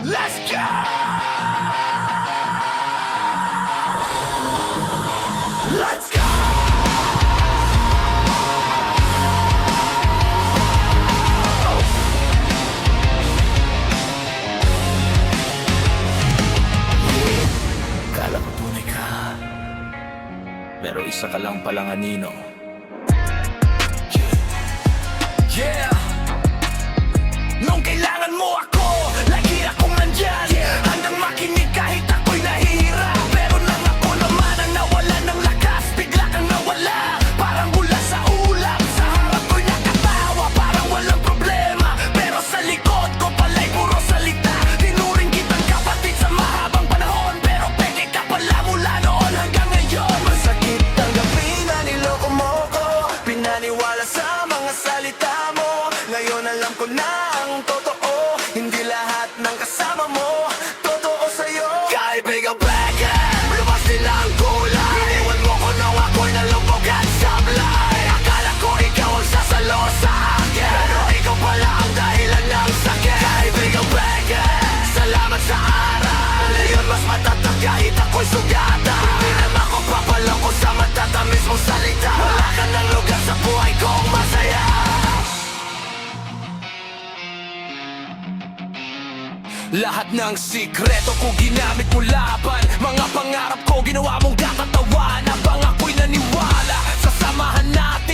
Let's go! Let's go! Kala ko tunay ka, pero isa ka lang palang anino. Yeah! Nung kailangan mo ako, lagi akong nandyan, handang makinig kahit ako'y nahihirap. Pero nang ako naman ang nawala ng lakas, bigla kang nawala, parang mula sa ulap. Sa harap ko'y nakatawa, parang walang problema, pero sa likod ko pala'y puro salita. Tinuring kitang kapatid sa mahabang panahon, pero peke ka pala mula noon hanggang ngayon. Masakit tanggapin na niloko mo ko, pinaniwala sa mga salita mo. Ngayon alam ko na ang totoo, hindi lahat ng kasama mo totoo sa'yo. Kaibigang Beckett, lumas nila ang kulay, iniwan mo ko nung ako'y nalubog at sablay. Akala ko ikaw ang sasalo sa akin, pero ikaw pala ang dahilan ng sakit. Kaibigang Beckett, salamat sa aral, ngayon mas matatag kahit ako'y sugatan. Hindi naman ko papaloko sa matatamis mong salita, wala ka ng lugar sa buhay kong masaya. Lahat ng sikreto ko ginamit mo laban, mga pangarap ko ginawa mong kakatawan, habang ako'y naniwala sa samahan natin.